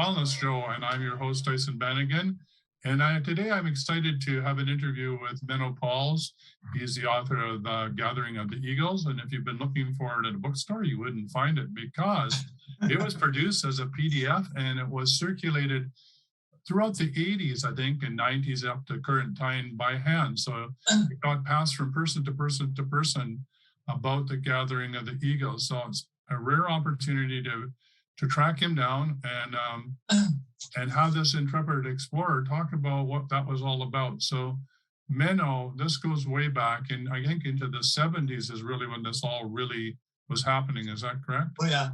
Wellness Show, and I'm your host, Tyhson Banighen. And today I'm excited to have an interview with Menno Pauls. He's the author of Gathering of the Eagles. And if you've been looking for it at a bookstore, you wouldn't find it because it was produced as a PDF and it was circulated throughout the 80s, I think, and 90s up to current time by hand. So it got passed from person to person to person about the Gathering of the Eagles. So it's a rare opportunity to track him down and have this intrepid explorer talk about what that was all about. So Menno, this goes way back, and I think into the 70s is really when this all really was happening. Is that correct? Oh, yeah.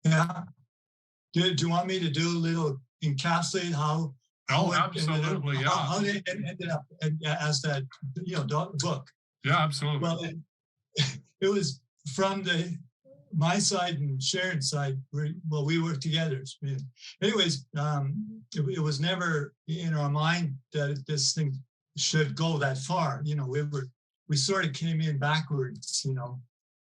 Yeah. Do you want me to do a little encapsulate how absolutely, how they ended up as that, book? Yeah, absolutely. Well, it was from my side and Sharon's side. We worked together. Anyways, it was never in our mind that this thing should go that far. We sort of came in backwards.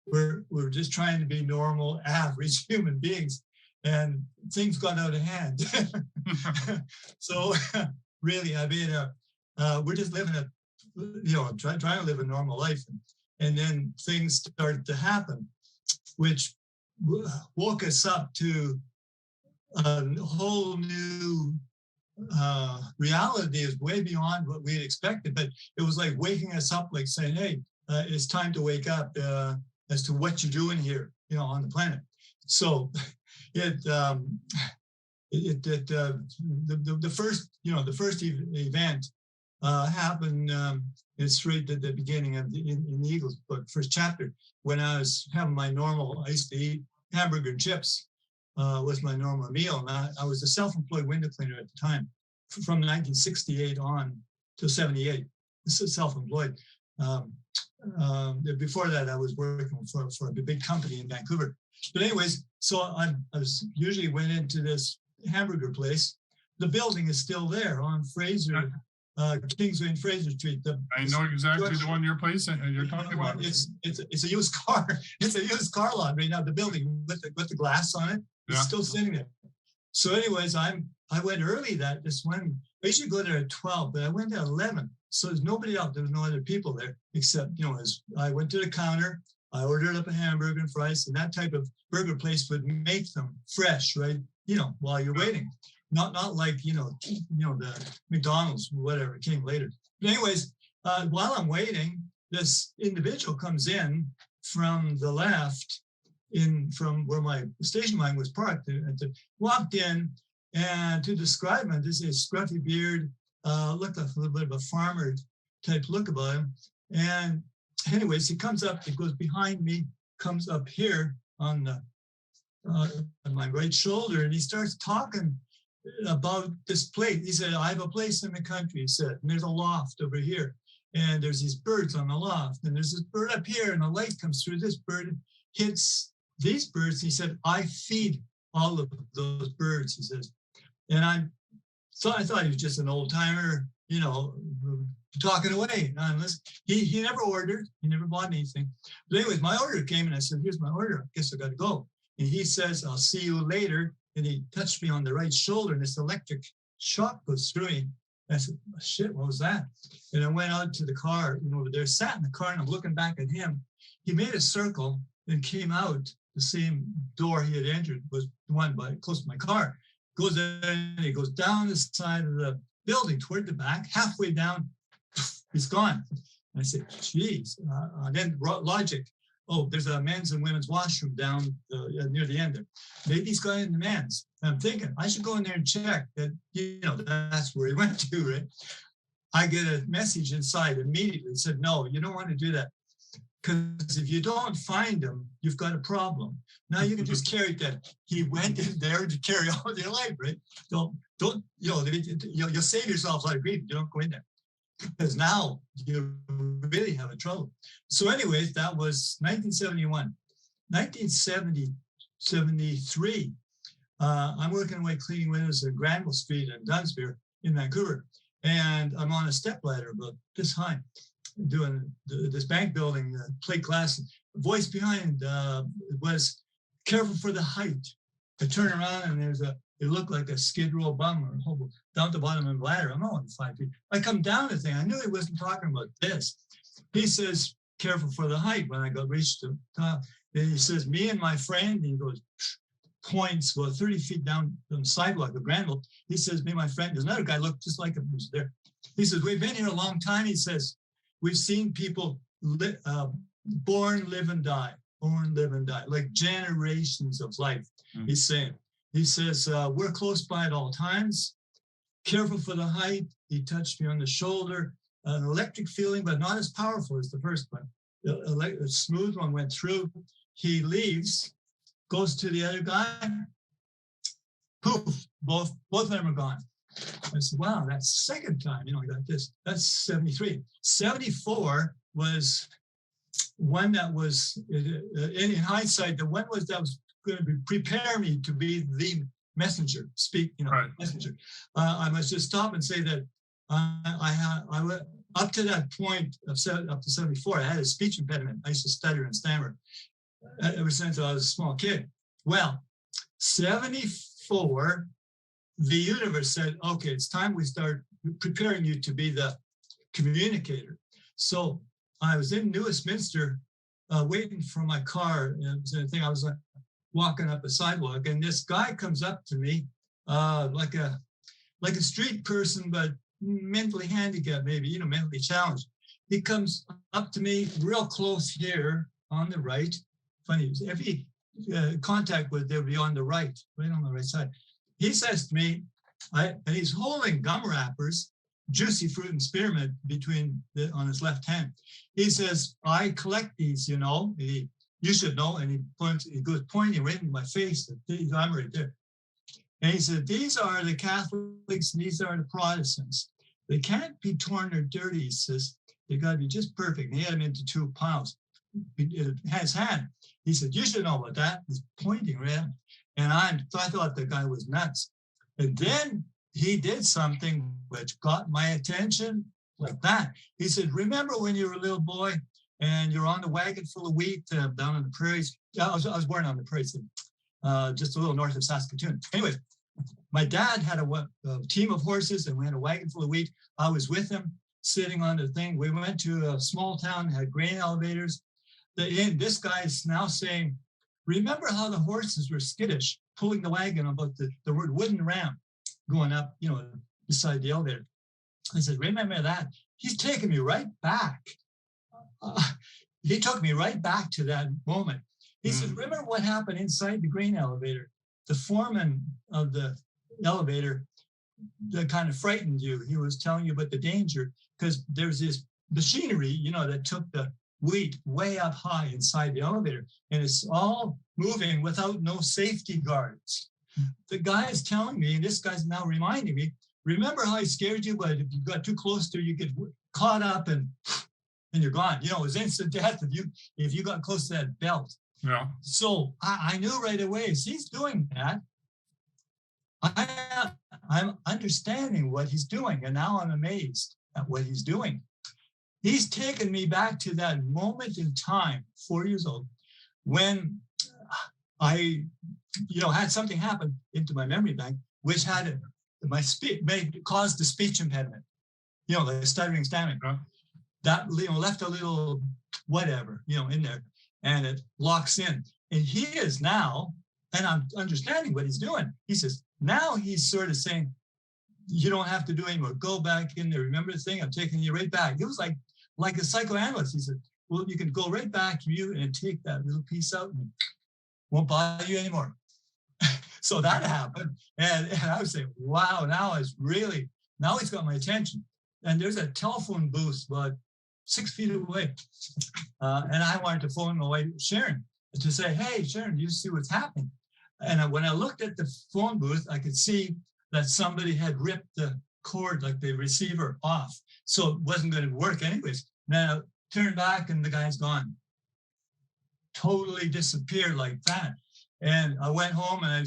We're just trying to be normal, average human beings, and things got out of hand. So really, I mean, we're just living trying to live a normal life, and then things started to happen, which woke us up to a whole new reality is way beyond what we had expected. But it was like waking us up, like saying, hey, it's time to wake up as to what you're doing here, on the planet. So the first event happened straight at the beginning of in the Eagles book, first chapter, when I was having I used to eat hamburger and chips was my normal meal. And I was a self-employed window cleaner at the time, from 1968 on to 78. This is self-employed. Before that, I was working for a big company in Vancouver. But anyways, so I usually went into this hamburger place. The building is still there on Fraser. Kingsway and Fraser Street. I know exactly the one you're talking about. It's a used car. It's a used car lot right now. The building with the glass on it is still sitting there. So, anyways, I went early this morning. I usually go there at 12, but I went at 11. So there's nobody out. There was no other people there except as I went to the counter. I ordered up a hamburger and fries, and that type of burger place would make them fresh, right? While you're waiting. Not like, the McDonald's, whatever, came later. But anyways, while I'm waiting, this individual comes in from the left, from where my station wagon was parked, and walked in, and to describe him, this is scruffy beard, looked like a little bit of a farmer type look about him. And anyways, he comes up, he goes behind me, comes up here on my right shoulder, and he starts talking about this place. He said, I have a place in the country, he said, and there's a loft over here, and there's these birds on the loft, and there's this bird up here, and the light comes through this bird, hits these birds. He said, I feed all of those birds, he says. And I thought he was just an old timer, talking away. He never ordered, he never bought anything. But anyways, my order came, and I said, here's my order, I guess I got to go. And he says, I'll see you later. And he touched me on the right shoulder, and this electric shock goes through me. And I said, oh, shit, what was that? And I went out to the car, over there, sat in the car, and I'm looking back at him. He made a circle and came out the same door he had entered, was the one close to my car. Goes in, he goes down the side of the building toward the back, halfway down, he's gone. And I said, geez. Then logic. Oh, there's a men's and women's washroom down near the end there. Maybe he's gone in the men's. And I'm thinking, I should go in there and check that, that's where he went to, right? I get a message inside immediately. It said, no, you don't want to do that. Because if you don't find him, you've got a problem. Now you can just carry that. He went in there to carry on your life, right? Don't you'll save yourself a lot of grief. You don't go in there. Because now you really have a trouble. So anyways, that was 1971. 1973, I'm working away cleaning windows at Granville Street in Dunsmuir in Vancouver. And I'm on a stepladder about this high, doing this bank building, plate glass. The voice behind was, careful for the height. I turn around and there's a It looked like a skid row bum or a hobo down the bottom of the ladder. I'm only 5 feet. I come down the thing. I knew he wasn't talking about this. He says, careful for the height when I got reached the top. Then he says, me and my friend, and he goes, points, well, 30 feet down the sidewalk of Granville. He says, me and my friend, there's another guy looked just like him who's there. He says, we've been here a long time. He says, we've seen people born, live, and die, like generations of life. Mm-hmm. He's saying, he says, we're close by at all times. Careful for the height. He touched me on the shoulder. An electric feeling, but not as powerful as the first one. A smooth one went through. He leaves, goes to the other guy. Poof, both of them are gone. I said, wow, that's the second time, I got this. That's 73. 74 was one that was, in hindsight, the one that was going to prepare me to be the messenger, right. Messenger. I must just stop and say that I went up to that point up to 74. I had a speech impediment. I used to stutter and stammer ever since I was a small kid. Well, 74, the universe said, okay, it's time we start preparing you to be the communicator. So I was in New Westminster waiting for my car. And I was walking up a sidewalk, and this guy comes up to me like a street person, but mentally handicapped, maybe, mentally challenged. He comes up to me real close here on the right. Funny, every contact with there be on the right on the right side. He says to me, and he's holding gum wrappers, juicy fruit and spearmint on his left hand. He says, I collect these, you should know. And he goes pointing right in my face. I'm right there. And he said, these are the Catholics, and these are the Protestants. They can't be torn or dirty, he says. They got to be just perfect. And he had them into 2 piles. His hand. He said, you should know about that. He's pointing right at me. And I thought the guy was nuts. And then he did something which got my attention like that. He said, remember when you were a little boy and you're on the wagon full of wheat down on the prairies? Yeah, I was born on the prairies, just a little north of Saskatoon. Anyway, my dad had a team of horses, and we had a wagon full of wheat. I was with him, sitting on the thing. We went to a small town, had grain elevators. This guy is now saying, remember how the horses were skittish, pulling the wagon about the wooden ramp going up, beside the elevator. I said, remember that? He's taking me right back. He took me right back to that moment. He said, remember what happened inside the grain elevator? The foreman of the elevator that kind of frightened you. He was telling you about the danger because there's this machinery, that took the wheat way up high inside the elevator, and it's all moving without no safety guards. The guy is telling me, and this guy's now reminding me, remember how he scared you, but if you got too close to, you get caught up and you're gone. It was instant death if you got close to that belt. Yeah. So I knew right away, as he's doing that, I'm understanding what he's doing, and now I'm amazed at what he's doing. He's taken me back to that moment in time, 4 years old, when I, had something happen into my memory bank, which had caused the speech impediment, like stuttering, stammering. Yeah. That left a little whatever, in there, and it locks in. And he is now, and I'm understanding what he's doing. He says, now he's sort of saying, you don't have to do anymore. Go back in there. Remember the thing? I'm taking you right back. It was like a psychoanalyst. He said, well, you can go right back to you and take that little piece out and won't bother you anymore. So that happened. And I was saying, wow, now he's got my attention. And there's a telephone booth about 6 feet away. And I wanted to phone my wife, Sharon, to say, hey, Sharon, do you see what's happening? And when I looked at the phone booth, I could see that somebody had ripped the cord, like the receiver, off. So it wasn't going to work anyways. Now, turned back and the guy's gone. Totally disappeared like that. And I went home and I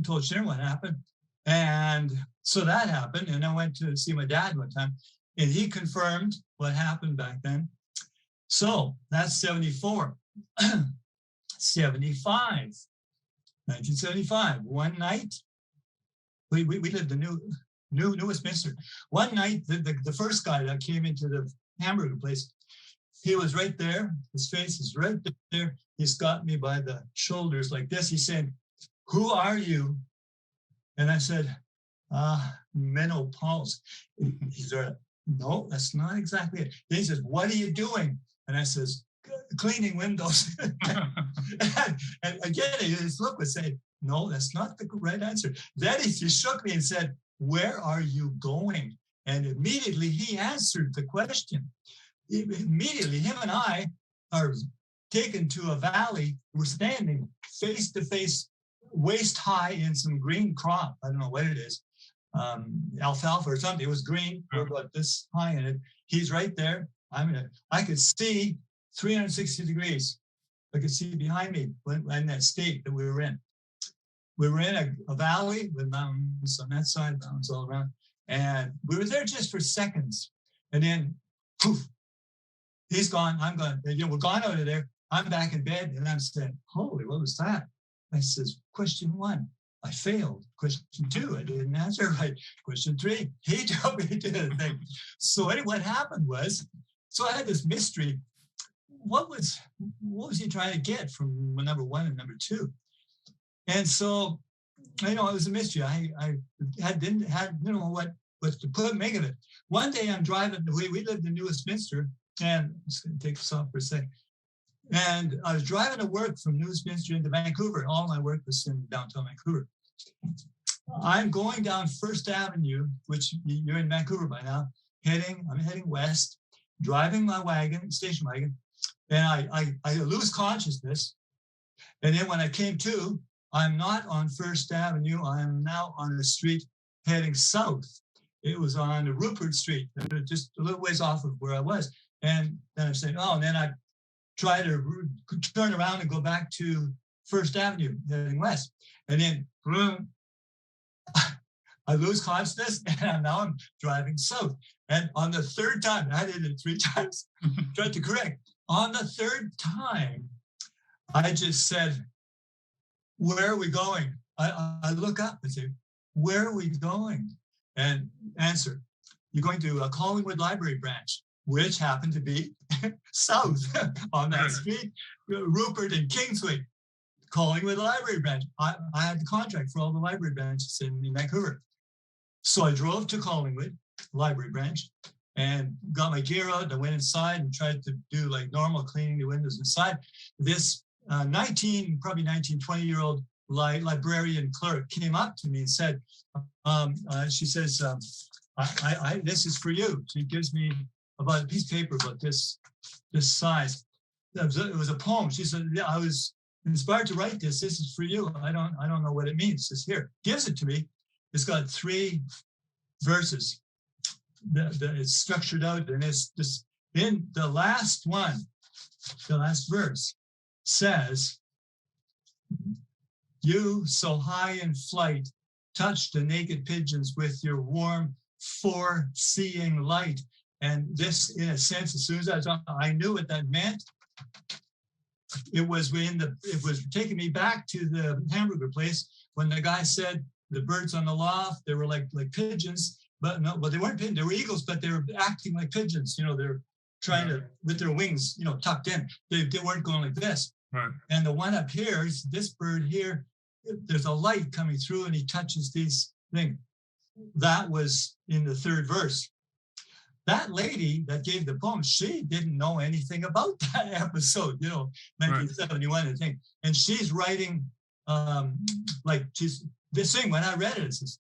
told Sharon what happened. And so that happened. And I went to see my dad one time, and he confirmed what happened back then. So that's 74. 1975. One night, we lived in New Westminster. One night, the first guy that came into the hamburger place, he was right there. His face is right there. He's got me by the shoulders like this. He said, "Who are you?" And I said, Menno Pauls. He said, "No, that's not exactly it." Then he says, "What are you doing?" And I says, "Cleaning windows." and again, his look was saying, "No, that's not the right answer." Then he shook me and said, "Where are you going?" And immediately he answered the question. Immediately, him and I are taken to a valley. We're standing face to face, waist high in some green crop. I don't know what it is, alfalfa or something. It was green. We're about this high in it. He's right there. I could see 360 degrees. I could see behind me in that state that we were in. We were in a valley with mountains on that side, mountains all around. And we were there just for seconds. And then, poof, he's gone, I'm gone. We're gone out of there. I'm back in bed and I'm saying, "Holy, what was that?" I says, "Question 1, I failed. Question 2, I didn't answer right. Question 3, he told me to do the thing." So anyway, what happened was, so I had this mystery. What was he trying to get from number 1 and number 2? And so, it was a mystery. I didn't know what to make of it. One day I'm driving. We lived in New Westminster, and I'm just going to take this off for a sec. And I was driving to work from New Westminster into Vancouver. All my work was in downtown Vancouver. I'm going down First Avenue, which you're in Vancouver by now. I'm heading west, driving my station wagon, and I lose consciousness. And then when I came to, I'm not on First Avenue. I am now on a street heading south. It was on Rupert Street, just a little ways off of where I was. And then I'm saying, and then I try to turn around and go back to First Avenue, heading west. And then I lose consciousness, and now I'm driving south. And on the third time, I did it 3 times, tried to correct. On the third time, I just said, "Where are we going?" I look up and say, "Where are we going?" And answer, "You're going to a Collingwood Library branch," which happened to be south on that street, Rupert and Kingsway, Collingwood Library branch. I had the contract for all the library branches in Vancouver. So I drove to Collingwood Library branch and got my gear out. I went inside and tried to do like normal cleaning the windows inside. This 20-year-old librarian clerk came up to me and said, she says, "This is for you." She gives me about a piece of paper about this size. It was a poem. She said, "Yeah, I was inspired to write this. This is for you. I don't know what it means." It's here. Gives it to me. It's got 3 verses. It's structured out, and it's just in the last one. The last verse says, "You so high in flight, touch the naked pigeons with your warm, foreseeing light." And this, in a sense, as soon as I knew what that meant. It was taking me back to the hamburger place when the guy said the birds on the loft, they were like pigeons, but they weren't pigeons, they were eagles, but they were acting like pigeons. They're trying to, with their wings, tucked in. They weren't going like this. Right. And the one up here is this bird here. There's a light coming through, and he touches these things. That was in the 3rd verse. That lady that gave the poem, she didn't know anything about that episode, 1971, I think. And she's writing, this thing, when I read it, it says,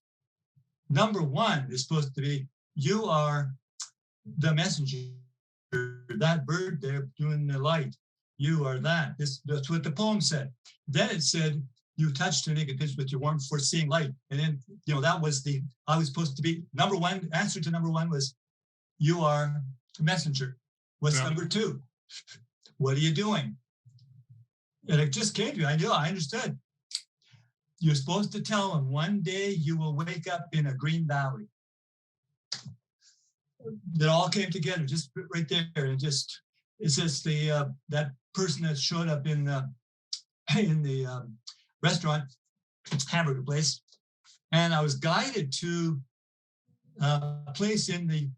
number 1 is supposed to be, "You are the messenger, that bird there doing the light. You are that." That's what the poem said. Then it said, "You touched the naked pigeons with your warm, foreseeing light." And then, that was I was supposed to be, number 1, answer to number 1 was, "You are a messenger." What's number 2? "What are you doing?" And it just came to me. I understood. You're supposed to tell them, "One day you will wake up in a green valley." It all came together just right there. And it's just that person that showed up in the restaurant, hamburger place, And I was guided to a place in the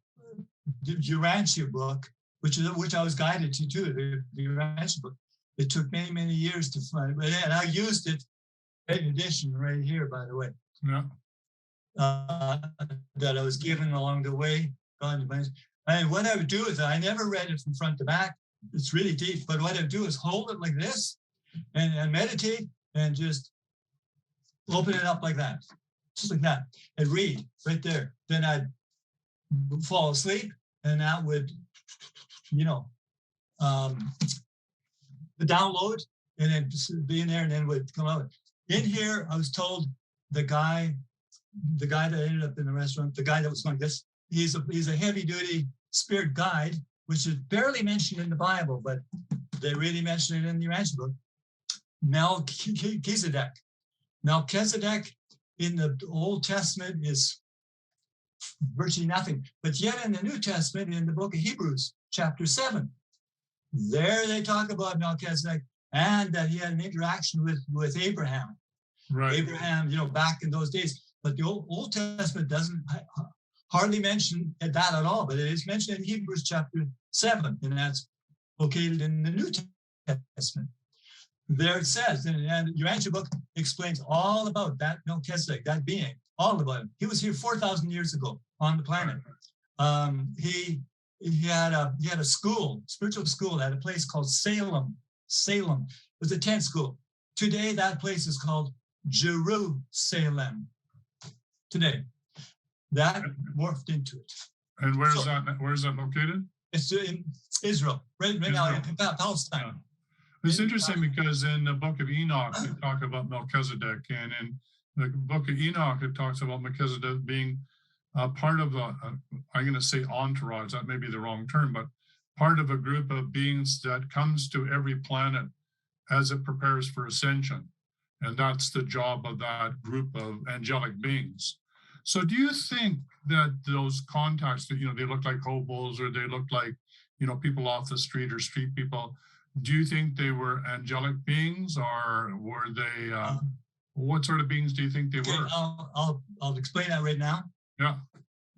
Urantia book, which I was guided to too, the Urantia book. It took many, many years to find, and I used it in addition right here, by the way. Yeah. That I was given along the way. And what I would do is I never read it from front to back. It's really deep, but what I would do is hold it like this and meditate and just open it up like that, just like that, and read right there. Then I'd fall asleep, and that would, the download, and then be in there, and then would come out. In here, I was told the guy that ended up in the restaurant, the guy that was going this, he's a heavy-duty spirit guide, which is barely mentioned in the Bible, but they really mention it in the Urantia book. Melchizedek. Melchizedek in the Old Testament is virtually nothing, but yet in the New Testament, in the book of Hebrews, chapter 7, there they talk about Melchizedek and that he had an interaction with Abraham. Right. Abraham, back in those days. But the Old Testament doesn't hardly mention that at all, but it is mentioned in Hebrews chapter 7, and that's located in the New Testament. There it says, and the Urantia book explains all about that Melchizedek, that being, all about him. He was here 4,000 years ago on the planet. He had a school, spiritual school at a place called Salem. Salem. It was a tent school. Today, that place is called Jerusalem. Today, that morphed into it. And where is that located? It's in Israel, right now in Palestine. It's interesting because in the book of Enoch, they talk about Melchizedek, and in the book of Enoch, it talks about Melchizedek being part of I'm going to say entourage, that may be the wrong term, but part of a group of beings that comes to every planet as it prepares for ascension. And that's the job of that group of angelic beings. So do you think that those contacts that, they look like hobos, or they look like, people off the street or street people, do you think they were angelic beings, or were they, what sort of beings do you think they were? I'll explain that right now. Yeah.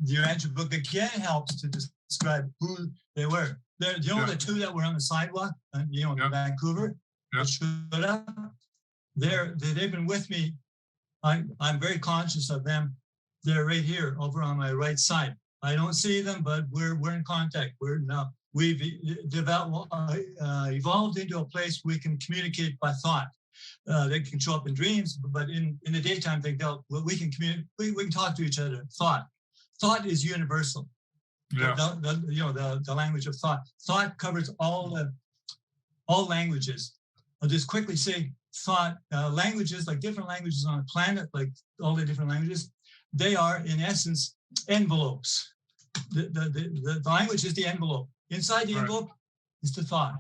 The Urantia book again helps to describe who they were. The two that were on the sidewalk, in Vancouver, that showed up, they've been with me. I'm very conscious of them. They're right here over on my right side. I don't see them, but we're in contact. We've evolved into a place we can communicate by thought. They can show up in dreams, but in the daytime we can communicate. We can talk to each other. Thought is universal. Yeah. The language of thought. Thought covers all languages. I'll just quickly say thought languages, like different languages on a planet, like all the different languages, they are in essence envelopes. The language is the envelope. Inside the envelope is the thought.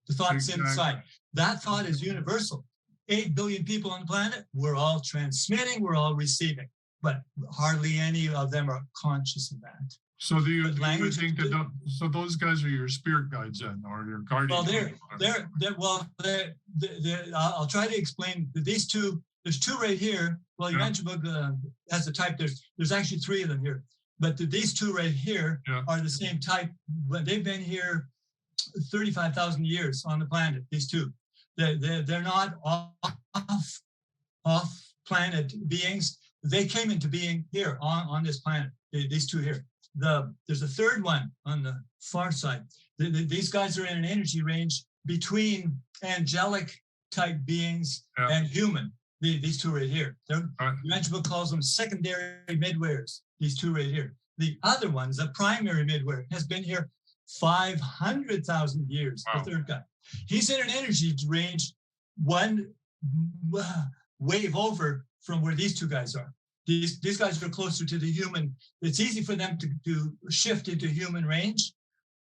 The thought's inside. That thought is universal. 8 billion people on the planet, we're all transmitting, we're all receiving, but hardly any of them are conscious of that. So do you think that so those guys are your spirit guides then, or your guardians? Well, I'll try to explain these two. There's two right here. Well, your Urantia book has a type. There's actually 3 of them here, but these two right here are the same type. But they've been here 35,000 years on the planet. These two, they're not off planet beings. They came into being here on this planet. These two here. There's a third one on the far side. These guys are in an energy range between angelic type beings and human. These two right here. The Urantia book calls them secondary midwares. These two right here. The other one's a primary midware. Has been here 500,000 years. Wow. The third guy. He's in an energy range one wave over from where these two guys are. These guys are closer to the human. It's easy for them to shift into human range.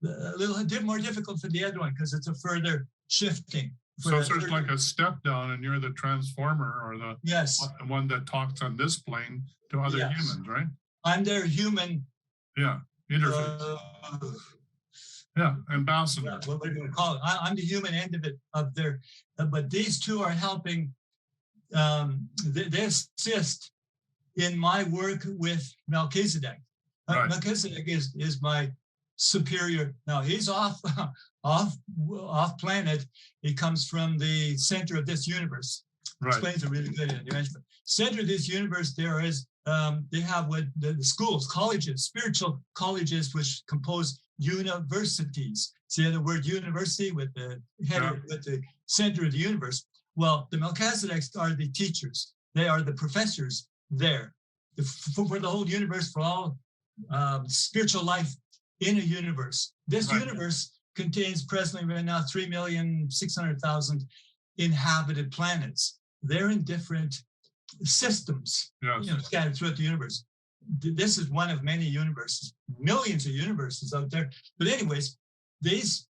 A little bit more difficult for the other one because it's a further shifting. So it's sort of like a step down, and you're the transformer, or the one that talks on this plane to other humans, right? I'm their human. Interface. Ambassador. What are you going to call it? I'm the human end of it, of their. But these two are helping. They assist in my work with Melchizedek. Right. Melchizedek is my superior. Now he's off planet. He comes from the center of this universe. Right. Explains it really good in the dimension. Center of this universe, there is they have what the schools, colleges, spiritual colleges, which compose universities. See the word university with the head with the center of the universe. Well, the Melchizedeks are the teachers. They are the professors there for the whole universe, for all spiritual life in a universe. This universe contains presently right now 3,600,000 inhabited planets. They're in different systems, scattered throughout the universe. This is one of many universes, millions of universes out there. But anyways, these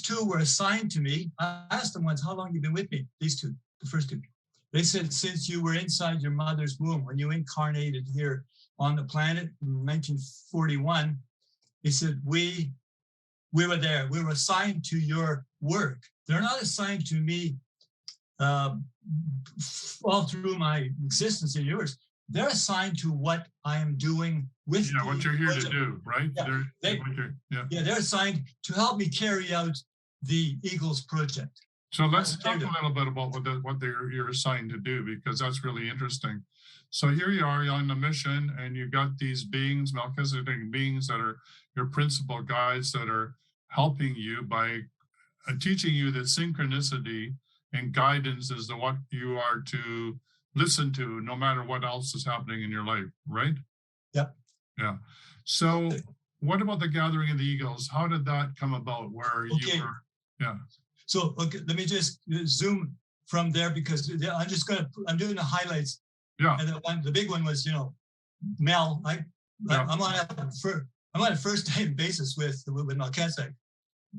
two were assigned to me. I asked them once, how long have you been with me? These two, the first two. They said, since you were inside your mother's womb, when you incarnated here on the planet in 1941, he said, we were there. We were assigned to your work. They're not assigned to me all through my existence in yours. They're assigned to what I am doing with what you're here project. to do, right? They're assigned to help me carry out the Eagles project. So let's talk a little bit about what you're assigned to do, because that's really interesting. So here you are, you're on a mission, and you've got these beings, Melchizedek beings, that are your principal guides that are helping you by teaching you that synchronicity and guidance is what you are to listen to, no matter what else is happening in your life, right? Yep. Yeah. So what about the gathering of the Eagles? How did that come about where you were? Yeah. So let me just zoom from there, because I'm doing the highlights. Yeah. And the big one was, Mel. I'm on a first name basis with Melchizedek.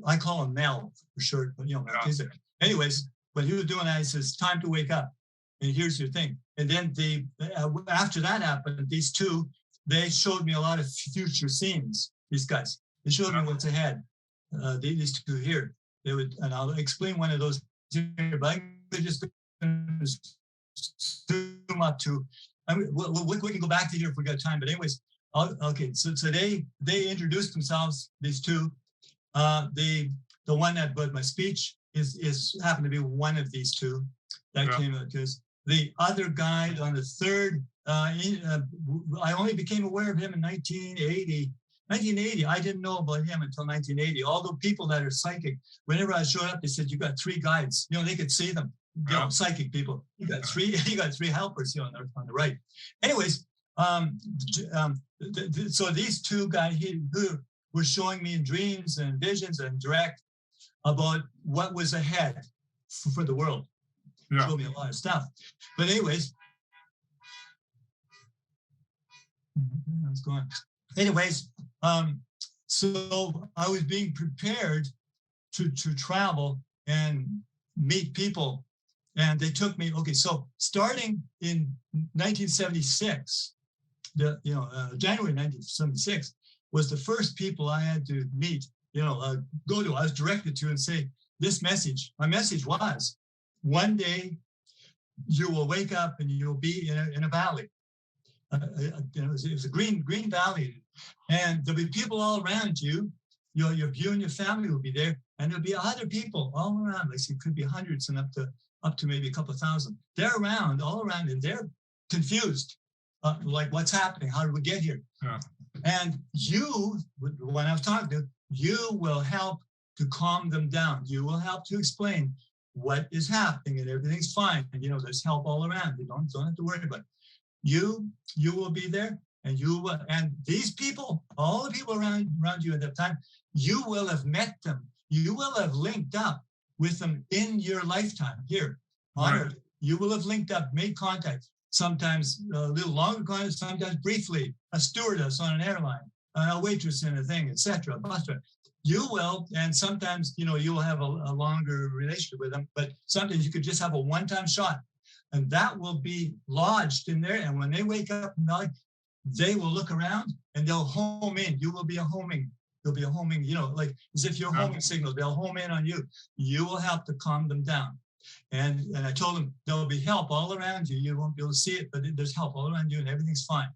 I call him Mel for short, but Melchizedek. Anyways, what he was doing, I says, time to wake up. And here's your thing. And then after that happened, these two, they showed me a lot of future scenes. These guys, they showed me what's ahead. These two here, they would, and I'll explain one of those here, but I just zoom up to. We can go back to here if we got time. But anyways, okay. So they introduced themselves. These two, the one that but my speech is happened to be one of these two that came out, because the other guy on the third, I only became aware of him in 1980. 1980, I didn't know about him until 1980. All the people that are psychic, whenever I showed up, they said, you got three guides. They could see them. Psychic people. You got three helpers on the right. Anyways, so these two guys who were showing me in dreams and visions and direct about what was ahead for the world. Showed me a lot of stuff. But anyways, what's going on? Anyways, so I was being prepared to travel and meet people, and they took me. Okay, so starting in 1976, January 1976 was the first people I had to meet. Go to. I was directed to and say this message. My message was, one day you will wake up and you'll be in a valley. It was a green valley, and there'll be people all around you. You and your family will be there, and there'll be other people all around. Like it could be hundreds and up to maybe a couple of thousand. They're around, all around, and they're confused, like what's happening? How did we get here? Yeah. And you, when I was talking to, you will help to calm them down. You will help to explain what is happening, and everything's fine. And there's help all around. You don't have to worry about it. You will be there, and and these people, all the people around you at that time, you will have met them. You will have linked up with them in your lifetime here on Earth. You will have linked up, made contact, sometimes a little longer contact, sometimes briefly, a stewardess on an airline, a waitress in a thing, etc. You will, and sometimes, you will have a longer relationship with them, but sometimes you could just have a one-time shot, and that will be lodged in there. And when they wake up, they will look around and they'll home in. You will be a homing. There'll be a homing, like as if you're homing signal. They'll home in on you. You will help to calm them down. And I told them there'll be help all around you. You won't be able to see it, but there's help all around you and everything's fine.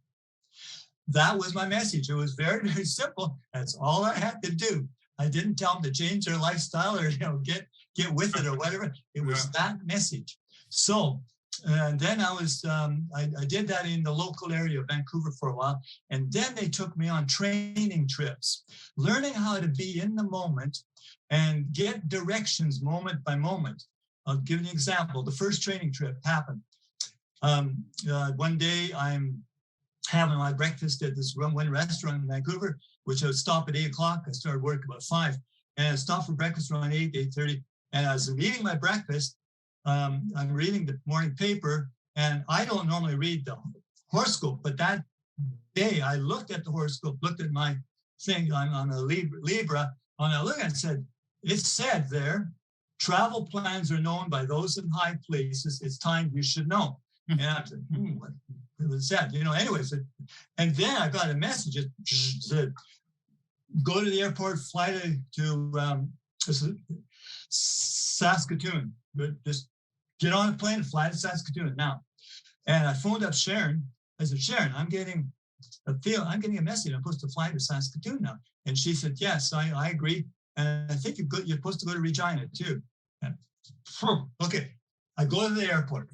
That was my message. It was very, very simple. That's all I had to do. I didn't tell them to change their lifestyle or, get with it or whatever. It was that message. So, and then I was, I did that in the local area of Vancouver for a while. And then they took me on training trips, learning how to be in the moment and get directions moment by moment. I'll give you an example. The first training trip happened. One day I'm having my breakfast at this one restaurant in Vancouver, which I would stop at 8 o'clock. I started work about 5, and I stopped for breakfast around 8:30. And as I'm eating my breakfast, I'm reading the morning paper, and I don't normally read the horoscope, but that day I looked at the horoscope, looked at my thing on a Libra, and I looked and said, it said there, travel plans are known by those in high places. It's time you should know. And I said, what was that? Anyways. And then I got a message that said, go to the airport, fly to Saskatoon. Just get on a plane and fly to Saskatoon now. And I phoned up Sharon. I said, Sharon, I'm getting a message. I'm supposed to fly to Saskatoon now. And she said, yes, I agree. And I think you're supposed to go to Regina too. And, okay, I go to the airport.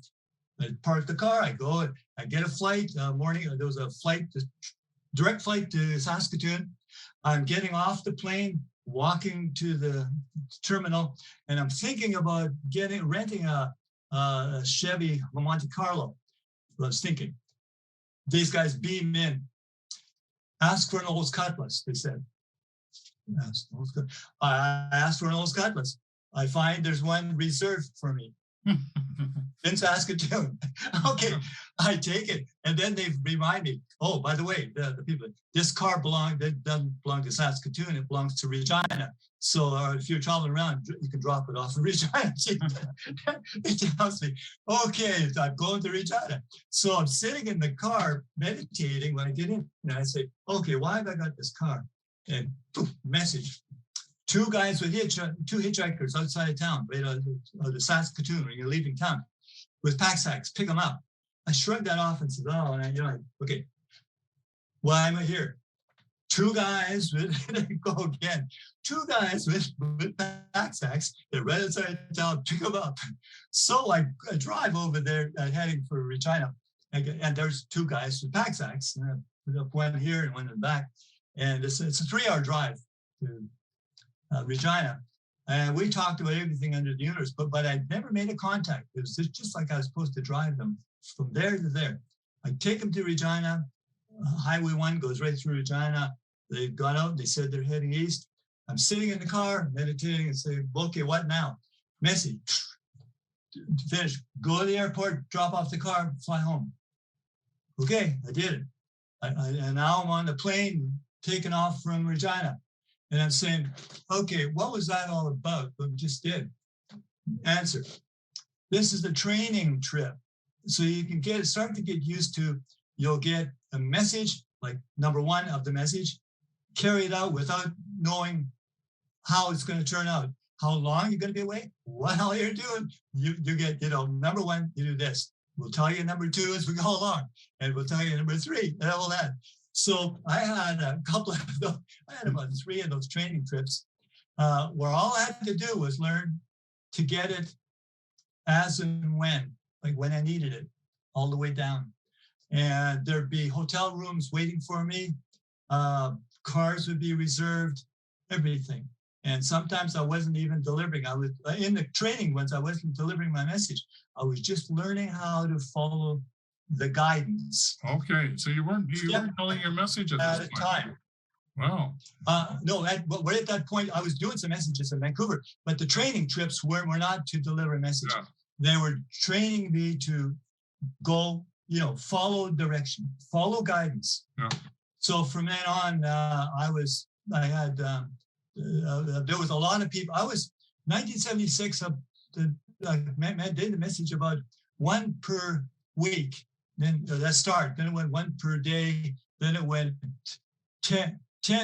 I park the car. I go. I get a flight. Morning. There was a flight, direct flight to Saskatoon. I'm getting off the plane, walking to the terminal, and I'm thinking about renting a Chevy Monte Carlo. I was thinking. These guys beam in. Ask for an Olds Cutlass, they said. I asked for an Olds Cutlass. I find there's one reserved for me. In Saskatoon. Okay, I take it. And then they remind me, oh, by the way, the people, this car doesn't belong to Saskatoon, it belongs to Regina. So if you're traveling around, you can drop it off in Regina. It tells me, okay, I'm going to Regina. So I'm sitting in the car meditating when I get in, and I say, okay, why have I got this car? And poof, message. 2 guys with 2 hitchhikers outside of town, right out of the Saskatoon, when you're leaving town, with pack sacks, pick them up. I shrugged that off and said, oh, and okay, why am I here? 2 guys with, go again, 2 guys with pack sacks, they're right outside town, pick them up. So I drive over there, heading for Regina, and there's 2 guys with pack sacks, one here and one in the back, and it's a 3-hour drive to Regina, and we talked about everything under the universe, but I never made a contact. It was just like I was supposed to drive them from there to there. I take them to Regina. Highway 1 goes right through Regina. They got out. They said they're heading east. I'm sitting in the car, meditating, and saying, "Okay, what now?" Messy. Finish. Go to the airport. Drop off the car. Fly home. Okay, I did it. And now I'm on the plane, taking off from Regina. And I'm saying, okay, what was that all about? What we just did? Answer. This is the training trip. So you can start to get used to, you'll get a message, like number 1 of the message, carried out without knowing how it's going to turn out. How long you're going to be away? What all you're doing? You get, number 1, you do this. We'll tell you number 2 as we go along. And we'll tell you number 3 and all that. So I had a couple of those, I had about 3 of those training trips where all I had to do was learn to get it as and when, like when I needed it, all the way down. And there'd be hotel rooms waiting for me. Cars would be reserved, everything. And sometimes I wasn't even delivering. I was in the training ones, I wasn't delivering my message. I was just learning how to follow the guidance. Okay, so you weren't telling your message at this point. Time. Wow. No, right at that point, I was doing some messages in Vancouver, but the training trips were not to deliver messages. Yeah. They were training me to go, follow direction, follow guidance. Yeah. So from then on, there was a lot of people. I was 1976. I did the message about 1 per week. Then then it went 1 per day. Then it went 10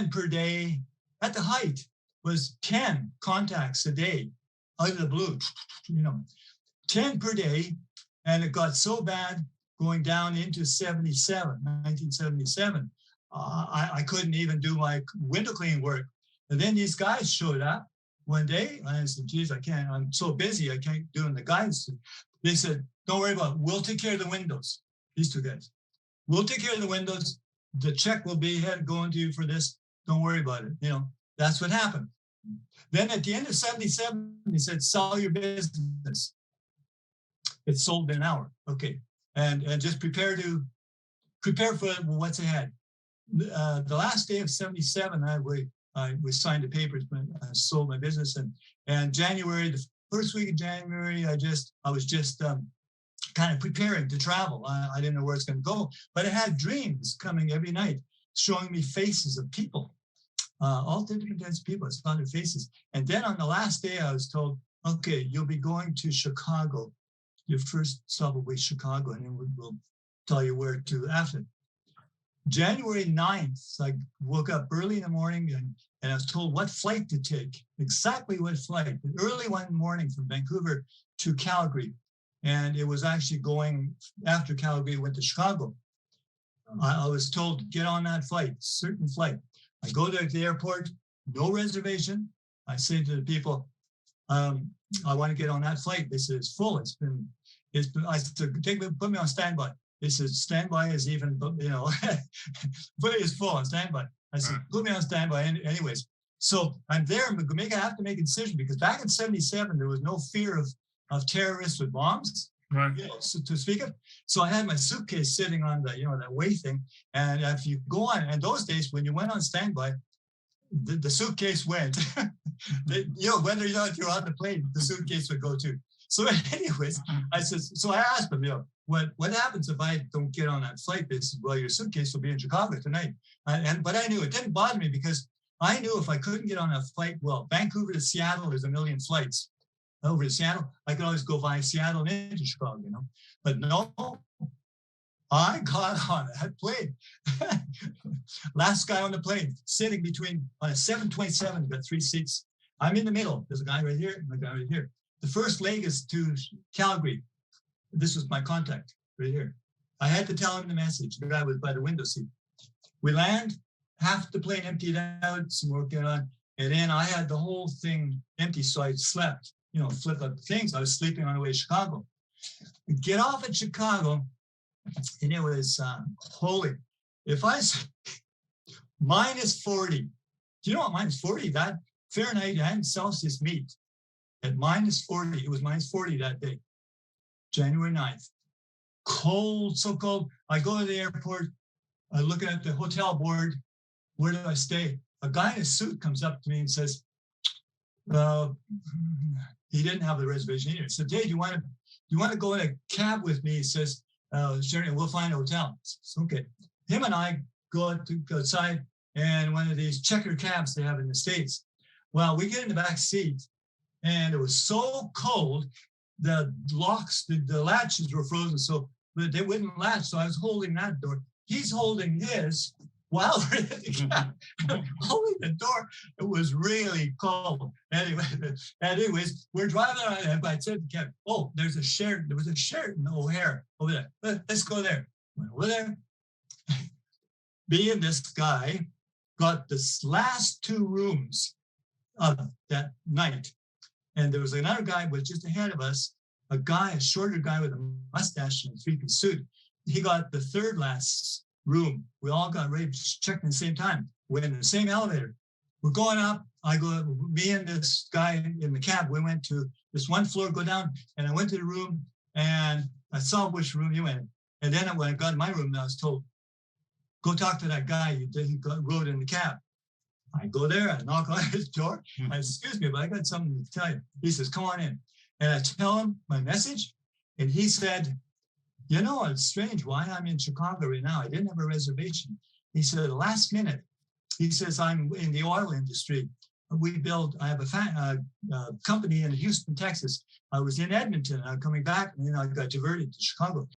per day. At the height was 10 contacts a day out of the blue, 10 per day. And it got so bad going down into 1977. I couldn't even do my window cleaning work. And then these guys showed up one day. And I said, geez, I'm so busy, I can't do the guidance. They said, don't worry about it. We'll take care of the windows. These two guys. We'll take care of the windows. The check will be going to you for this. Don't worry about it. That's what happened. Then at the end of 77, he said, sell your business. It's sold in an hour. Okay. And just prepare for what's ahead. The last day of 77, we signed the papers, but I sold my business. And January, the first week of January, I was just kind of preparing to travel. I didn't know where it's going to go, but I had dreams coming every night, showing me faces of people, all different kinds of people. I saw their faces. And then on the last day, I was told, okay, you'll be going to Chicago. Your first stop will be Chicago, and then we'll tell you where to after. January 9th, I woke up early in the morning and I was told what flight to take, exactly what flight. Early one morning from Vancouver to Calgary. And it was actually going after Calgary, went to Chicago. I was told to get on that flight, certain flight. I go there to the airport, no reservation. I say to the people, I want to get on that flight. They said, it's full. I said, put me on standby. They said, standby is even, but it's full on standby. I said, put me on standby anyways. So I'm there. I have to make a decision because back in 77, there was no fear of terrorists with bombs, to speak of. So I had my suitcase sitting on that way thing. And if you go on, and those days when you went on standby, the suitcase went. Whether or not you're on the plane, the suitcase would go too. So anyways, I asked them, what happens if I don't get on that flight? They said, well, your suitcase will be in Chicago tonight. But I knew it didn't bother me because I knew if I couldn't get on a flight, Vancouver to Seattle, there's a million flights. Over to Seattle, I could always go via Seattle and into Chicago, But no, I got on that plane. Last guy on the plane, sitting on a 727, got 3 seats. I'm in the middle. There's a guy right here and a guy right here. The first leg is to Calgary. This was my contact right here. I had to tell him the message. The guy was by the window seat. We land, half the plane emptied out, some work going on. And then I had the whole thing empty, so I slept. Flip up things. I was sleeping on the way to Chicago. We get off at Chicago, and it was holy. If I minus 40, do you know what minus 40? That Fahrenheit and Celsius meet at minus 40. It was minus 40 that day, January 9th. Cold, so cold. I go to the airport. I look at the hotel board. Where do I stay? A guy in a suit comes up to me and says, he didn't have the reservation either. He said, Dave, do you want to go in a cab with me? He says, sure, we'll find a hotel. Says, okay. Him and I go outside and one of these checker cabs they have in the States. Well, we get in the back seat and it was so cold, the locks, the latches were frozen, so they wouldn't latch. So I was holding that door. He's holding his while we're in the cab, holding the door. It was really cold. Anyways, we're driving around, and I said to the cab, there was a Sheraton O'Hare over there. Let's go there. Went over there. Me and this guy got the last 2 rooms of that night. And there was another guy was just ahead of us, a shorter guy with a mustache and a 3-piece suit. He got the 3rd last room. We all got ready to check at the same time. We're in the same elevator. We're going up. Me and this guy in the cab, we went to this one floor, go down, and I went to the room and I saw which room he went in. And then when I got in my room, I was told, go talk to that guy he rode in the cab. I go there, I knock on his door. I said, excuse me, but I got something to tell you. He says, come on in. And I tell him my message. And he said, it's strange why I'm in Chicago right now. I didn't have a reservation. He said, last minute. He says, I'm in the oil industry. I have a company in Houston, Texas. I was in Edmonton. I'm coming back, and then I got diverted to Chicago.